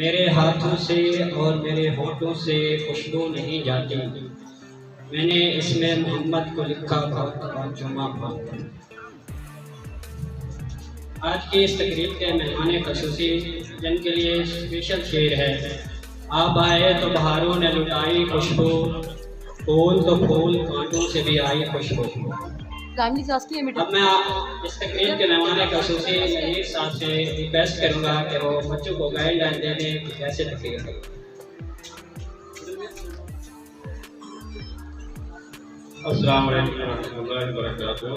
मेरे हाथों से और मेरे होठों से खुशबू नहीं जाती। मैंने इसमें मोहम्मद को लिखा बहुत जुमा बहुत। आज की इस तकरीब के मेहमान खसूसी जिनके लिए स्पेशल शेर है। आप आए तो बहारों ने लुटाई खुशबू, फूल तो फूल कांटों से भी आई खुशबू। अब मैं इस तकरीब के मेहमान खसूसी नज़ीर साहब से रिक्वेस्ट करूँगा कि वो बच्चों को गाइडलाइन दे दें कि कैसे लगेगा। अस्सलाम वालेकुम रहमतुल्लाहि व बरकातुहू।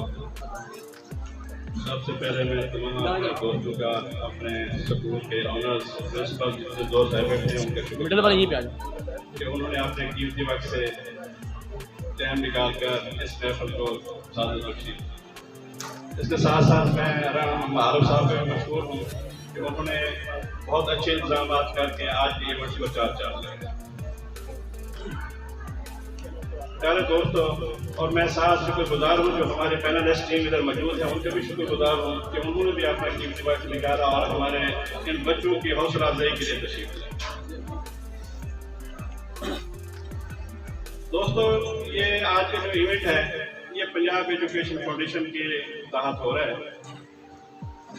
सबसे पहले मैं तमाम अपने दोस्तों का, अपने स्कूल के ऑनर्स प्रिंसिपल जितने दोस्त हैं बैठे हैं उनके शुक्रिया कि उन्होंने अपने कीमती वक्त से टाइम निकाल कर इस महफिल को साथ बख्शी। इसके साथ साथ मैं आरिफ साहब का मशहूर हूँ कि उन्होंने बहुत अच्छे इंतजाम करके आज के इवेंट्स को चार लगे। प्यारे दोस्तों, और मैं साथ शुक्रगुजार हूँ जो हमारे पैनलिस्ट टीम इधर मौजूद है, उनके भी शुक्रगुजार हूँ कि उन्होंने भी अपना कीमती वक्त निकाला और हमारे इन बच्चों की हौसला अफजाई के लिए तशरीफ लाई। दोस्तों, ये आज का जो इवेंट है ये पंजाब एजुकेशन फाउंडेशन के तहत हो रहा है।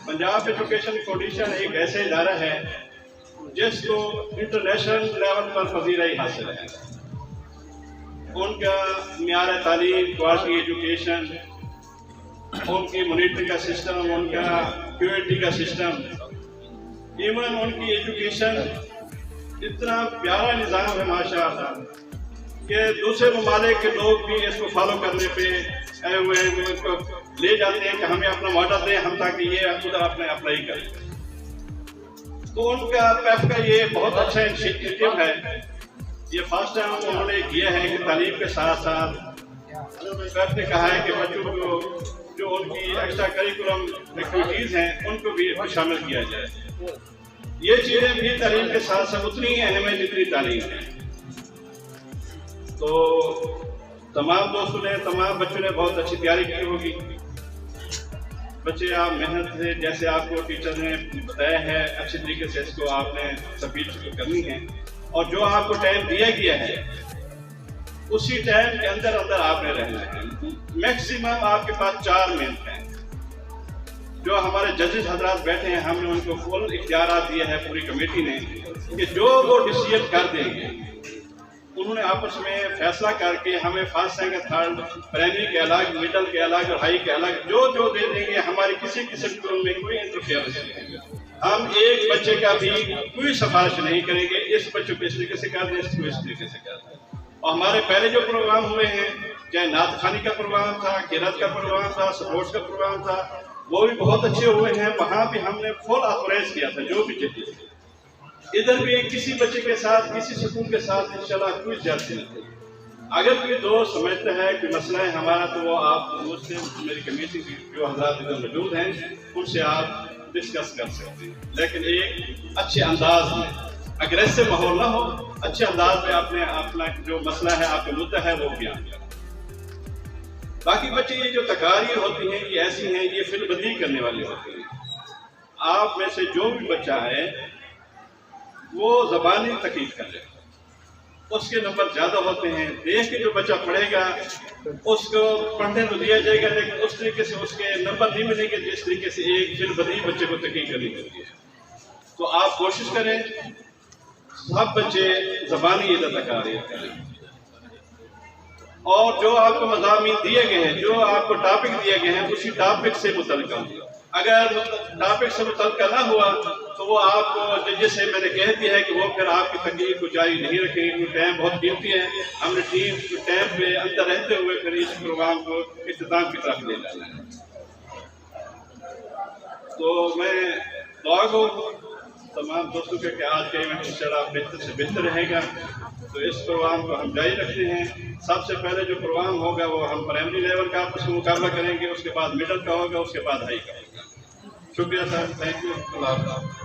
पंजाब एजुकेशन फाउंडेशन एक ऐसा इदारा है जिसको इंटरनेशनल लेवल पर पजीराई हासिल है। उनका म्यार तालीम, क्वालिटी एजुकेशन, उनकी मॉनिटरिंग का सिस्टम, उनका क्यूएटी का सिस्टम, इवन उनकी एजुकेशन इतना प्यारा निज़ाम है माशाअल्लाह कि दूसरे ममालिक के लोग भी इसको फॉलो करने पे ले जाते हैं कि हमें अपना मॉडल दें हम ताकि ये उधर अपने अप्लाई करें। तो उनका पैफ का ये बहुत अच्छा इनिशिएटिव है। ये फर्स्ट टाइम उन्होंने किया है कि तालीम के साथ साथ पैफ ने कहा है कि बच्चों को जो उनकी एक्स्ट्रा करिकुलम एक्टिविटीज़ हैं उनको भी शामिल किया जाए। ये चीज़ें भी तालीम के साथ साथ उतनी ही अहम है जितनी तालीम है। तो तमाम दोस्तों ने, तमाम बच्चों ने बहुत अच्छी तैयारी की होगी। बच्चे आप मेहनत से, जैसे आपको टीचर ने बताया है, अच्छी तरीके से इसको आपने स्पीच करनी है और जो आपको टाइम दिया गया है उसी टाइम के अंदर अंदर आपने रहना है। मैक्सिमम आपके पास 4 मिनट हैं। जो हमारे जजेस हजरात बैठे हैं हमने उनको फुल इख्तियार दिया है पूरी कमेटी ने कि जो वो डिसीजन कर देंगे उन्होंने आपस में फैसला करके हमें फर्स्ट सेकंड थर्ड प्राइमरी के अलग, मिडल के अलग और हाई के अलग जो दे देंगे। हमारी किसी किस्म की उनमें कोई इंटरफेरेंस नहीं है। हम एक बच्चे का भी कोई सिफारिश नहीं करेंगे, इस बच्चे को इस तरीके से कर दें, इसको इस तरीके से कर दें। और हमारे पहले जो प्रोग्राम हुए हैं, चाहे नात खानी का प्रोग्राम था, किरत का प्रोग्राम था, स्पोर्ट्स का प्रोग्राम था, वो भी बहुत अच्छे हुए हैं। वहाँ भी हमने फुल ऑथोराइज किया था जो भी चाहिए। इधर भी किसी बच्चे के साथ, किसी स्कूल के साथ इंशाल्लाह कोई ज्यादती नहीं। अगर कोई दोस्त समझता है कि मसला है हमारा, तो वो आप मुझसे, मेरी कमेटी की जो हजरात इधर मौजूद हैं उनसे आप डिस्कस कर सकते हैं, लेकिन एक अच्छे अंदाज में, अग्रेसिव माहौल ना हो, अच्छे अंदाज में आपने अपना जो मसला है, आपका मुद्दा है वो बयान करें। बाकी बच्चे ये जो तकारीर होती हैं ये ऐसी हैं, ये फिलबंदी करने वाली होती हैं। आप में से जो भी बच्चा है वो ज़बानी तकीद करे, उसके नंबर ज़्यादा होते हैं। देख के जो बच्चा पढ़ेगा उसको पढ़ने तो दिया जाएगा, लेकिन उस तरीके से उसके नंबर नहीं मिलेंगे जिस तरीके से एक फिलबंदी बच्चे को तकीद करनी होती है। तो आप कोशिश करें सब बच्चे ज़बानी तकारीर करें और जो आपको मज़ामीन दिए गए हैं, जो आपको टॉपिक दिए गए हैं, उसी टॉपिक से मुतल्लिक़ होगा। अगर टॉपिक से मुतल्लिक़ ना हुआ तो वो आपको जैसे मैंने कह दिया है कि वो फिर आपकी तकलीफ को जारी नहीं रखेंगे, क्योंकि टाइम बहुत कीमती है। हमने टीम टाइम पे अंदर रहते हुए फिर इस प्रोग्राम को इख्तिताम की तरफ ले जाना है। तो मैं दुआ को तमाम दोस्तों के कि आज का इवेंट इंशाल्लाह बेहतर से बेहतर रहेगा। तो इस प्रोग्राम को हम जारी रखते हैं। सबसे पहले जो प्रोग्राम होगा वो हम प्राइमरी लेवल का आपस में मुकाबला करेंगे, उसके बाद मिडल का होगा, उसके बाद हाई का होगा। शुक्रिया सर, थैंक यू। अल्लाह हाफ़िज़।